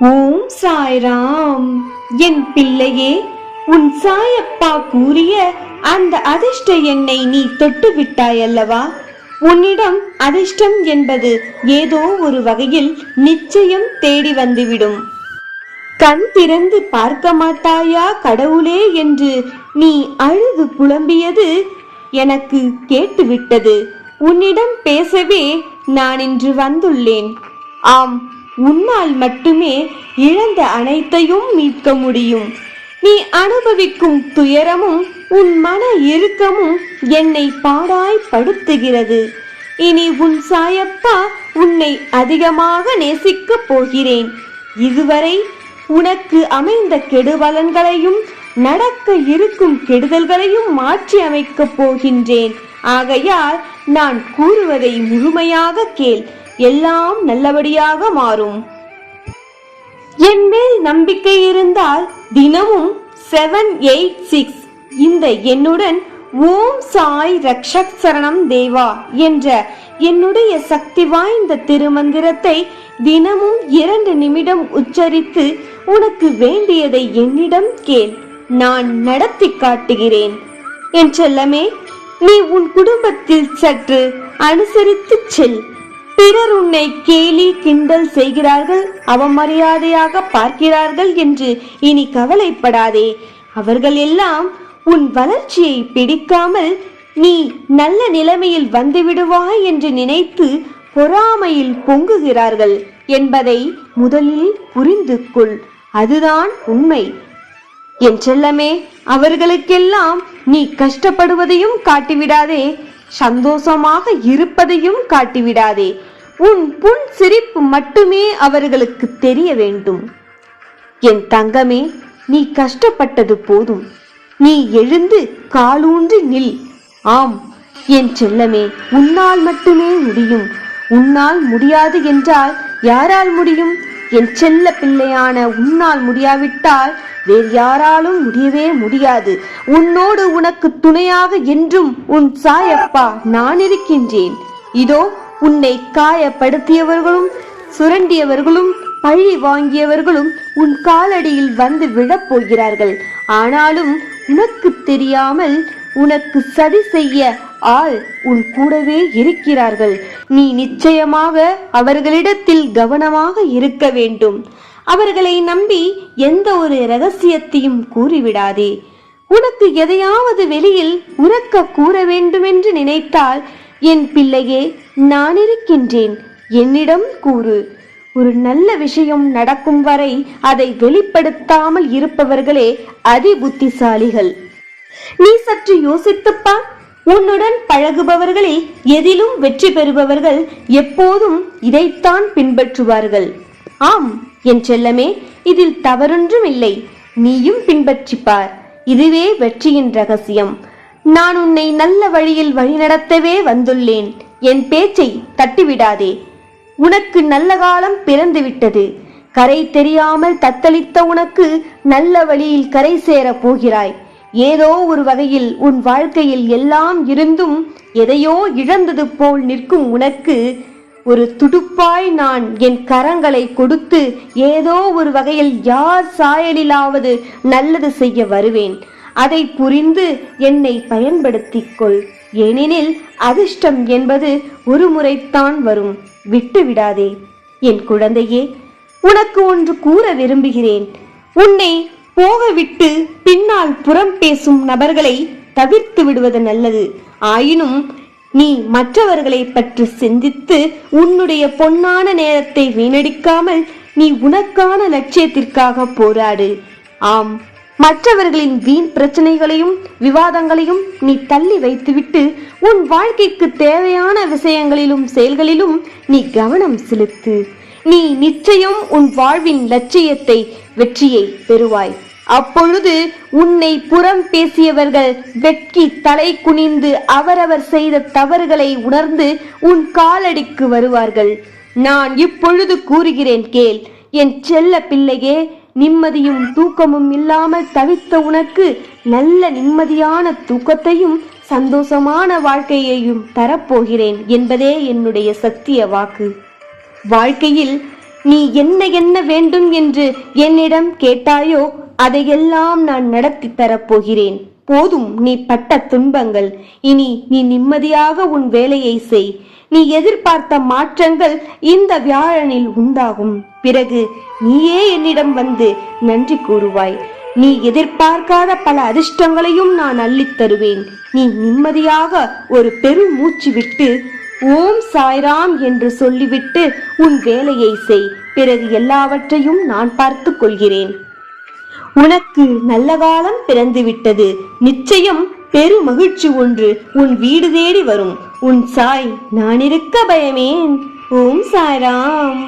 ஓம் சாய்ராம். என் பிள்ளையே, உன் சாயப்பா கூறிய அந்த அதிர்ஷ்ட எண்ணை நீ தொட்டு விட்டாய் அல்லவா? உன்னிடம் அதிர்ஷ்டம் என்பது ஏதோ ஒரு வகையில் நிச்சயம் தேடி வந்துவிடும். கண் திறந்து பார்க்க மாட்டாயா கடவுளே என்று நீ அழுது புலம்பியது எனக்கு கேட்டுவிட்டது. உன்னிடம் பேசவே நான் இன்று வந்துள்ளேன். ஆம், உன்னால் மட்டுமே இழந்த அனைத்தையும் மீட்க முடியும். நீ அனுபவிக்கும் துயரமும் உன் மன இறுக்கமும் என்னை பாடாய் படுத்துகிறது. இனி உன் சாயப்பா உன்னை அதிகமாக நேசிக்கப் போகிறேன். இதுவரை உனக்கு அமைந்த கெடுபலன்களையும் நடக்க இருக்கும் கெடுதல்களையும் மாற்றி அமைக்கப் போகின்றேன். ஆகையால் நான் கூறுவதை முழுமையாக கேள். எல்லாம் நல்லபடியாக மாறும். என் மேல் நம்பிக்கை இருந்தால் தினமும் 786 இந்த எண்ணுடன் ஓம் சாய் ரக்ஷக் சரணம் தேவா என்ற என்னுடைய சக்தி வாய்ந்த திருமந்திரத்தை தினமும் 2 நிமிடம் உச்சரித்து உனக்கு வேண்டியதை என்னிடம் கேள். நான் நடத்தி காட்டுகிறேன். என் செல்லமே, நீ உன் குடும்பத்தில் சற்று அனுசரித்து செல். பிறர் உன்னை கேலி கிண்டல் செய்கிறார்கள், அவமரியாதையாக பார்க்கிறார்கள் என்று இனி கவலைப்படாதே. அவர்கள் எல்லாம் உன் வளர்ச்சியை பிடிக்காமல் நீ நல்ல நிலைமையில் வந்துவிடுவாய் என்று நினைத்து பொறாமையில் பொங்குகிறார்கள் என்பதை முதலில் புரிந்து கொள். அதுதான் உண்மை. என் செல்லமே, அவர்களுக்கெல்லாம் நீ கஷ்டப்படுவதையும் காட்டிவிடாதே, சந்தோஷமாக இருப்பதையும் காட்டிவிடாதே. உன் புன் சிரிப்பு மட்டுமே அவர்களுக்கு தெரிய வேண்டும். என் தங்கமே, நீ கஷ்டப்பட்டது போதும். நீ எழுந்து காலூன்றி நில். ஆம் என் செல்லமே, உன்னால் மட்டுமே முடியும். உன்னால் முடியாது என்றால் யாரால் முடியும்? என் செல்ல பிள்ளையான உன்னால் முடியாவிட்டால் வேறு யாராலும் முடியவே முடியாது. உன்னோடு உனக்கு துணையாக என்றும் உன் சாயப்பா நான் இருக்கின்றேன். இதோ உன்னை காயப்படுத்தியவர்களும் சுரண்டியவர்களும் பழி வாங்கியவர்களும் உன் காலடியில் வந்து விழப்போகிறார்கள். ஆனாலும் உனக்கு தெரியாமல் உனக்கு சதி செய்ய ஆள் உன் கூடவே இருக்கிறார்கள். நீ நிச்சயமாக அவர்களிடத்தில் கவனமாக இருக்க வேண்டும். அவர்களை நம்பி எந்த ஒரு ரகசியத்தையும் கூறிவிடாதே. உனக்கு எதையாவது வெளியில் உரக்க கூற வேண்டுமென்று நினைத்தால் என் பிள்ளையே, நான் இருக்கின்றேன். என்னிடம் கூறு. ஒரு நல்ல விஷயம் நடக்கும் வரை அதை வெளிப்படுத்தாமல் இருப்பவர்களே அதி புத்திசாலிகள். நீ சற்று யோசித்துப்பா. உன்னுடன் பழகுபவர்களில் எதிலும் வெற்றி பெறுபவர்கள் எப்போதும் இதைத்தான் பின்பற்றுவார்கள். ஆம் என் செல்லமே, இதில் தவறொன்றும் இல்லை. நீயும் பின்பற்றிப்பார். இதுவே வெற்றியின் ரகசியம். நான் உன்னை நல்ல வழியில் வழிநடத்தவே வந்துள்ளேன். என் பேச்சை தட்டிவிடாதே. உனக்கு நல்ல காலம் பிறந்து விட்டது. கரை தெரியாமல் தத்தளித்த உனக்கு நல்ல வழியில் கரை சேர போகிறாய். ஏதோ ஒரு வகையில் உன் வாழ்க்கையில் எல்லாம் இருந்தும் எதையோ இழந்தது போல் நிற்கும் உனக்கு ஒரு துடுப்பாய் நான் என் கரங்களை கொடுத்து ஏதோ ஒரு வகையில் யார் சாயலிலாவது நல்லது செய்ய வருவேன். அதை புரிந்து என்னை பயன்படுத்திக் கொள். ஏனெனில் அதிர்ஷ்டம் என்பது ஒரு முறைத்தான் வரும். விட்டு விடாதே. என் குழந்தையே, உனக்கு ஒன்று கூற விரும்புகிறேன். உன்னை போகவிட்டு பின்னால் புறம் பேசும் நபர்களை தவிர்த்து விடுவது நல்லது. ஆயினும் நீ மற்றவர்களை பற்றி சிந்தித்து உன்னுடைய பொன்னான நேரத்தை வீணடிக்காமல் நீ உனக்கான லட்சியத்திற்காக போராடு. ஆம், மற்றவர்களின் வீண் பிரச்சனைகளையும் விவாதங்களையும் நீ தள்ளி வைத்துவிட்டு உன் வாழ்க்கைக்கு தேவையான விஷயங்களிலும் செயல்களிலும் நீ கவனம் செலுத்து. நீ நிச்சயம் உன் வாழ்வின் லட்சியத்தை வெற்றியை பெறுவாய். அப்பொழுது உன்னை புறம் பேசியவர்கள் வெட்கி தலை குனிந்து அவரவர் செய்த தவறுகளை உணர்ந்து உன் காலடிக்கு வருவார்கள். நான் இப்பொழுது கூறுகிறேன் கேள். என் செல்ல பிள்ளையே, நிம்மதியும் தூக்கமும் இல்லாமல் தவித்த உனக்கு நல்ல நிம்மதியான தூக்கத்தையும் சந்தோஷமான வாழ்க்கையையும் தரப்போகிறேன் என்பதே என்னுடைய சத்திய வாக்கு. வாழ்க்கையில் நீ என்ன என்ன வேண்டும் என்று என்னிடம் கேட்டாயோ அதையெல்லாம் நான் நடத்தி தரப்போகிறேன். போதும் நீ பட்ட துன்பங்கள். இனி நீ நிம்மதியாக உன் வேலையை செய். நீ எதிர்பார்த்த மாற்றங்கள் இந்த வியாழனில் உண்டாகும். பிறகு நீயே என்னிடம் வந்து நன்றி கூறுவாய். நீ எதிர்பார்க்காத பல அதிர்ஷ்டங்களையும் நான் அள்ளித் தருவேன். நீ நிம்மதியாக ஒரு பெரும் மூச்சு விட்டு ஓம் சாய்ராம் என்று சொல்லிவிட்டு உன் வேலையை செய். பிறகு எல்லாவற்றையும் நான் பார்த்து கொள்கிறேன். உனக்கு நல்ல காலம் பிறந்து விட்டது. நிச்சயம் பெரு மகிழ்ச்சி ஒன்று உன் வீடு தேடி வரும். உன் சாய் நான் இருக்க பயமேன். ஓம் சாய்ராம்.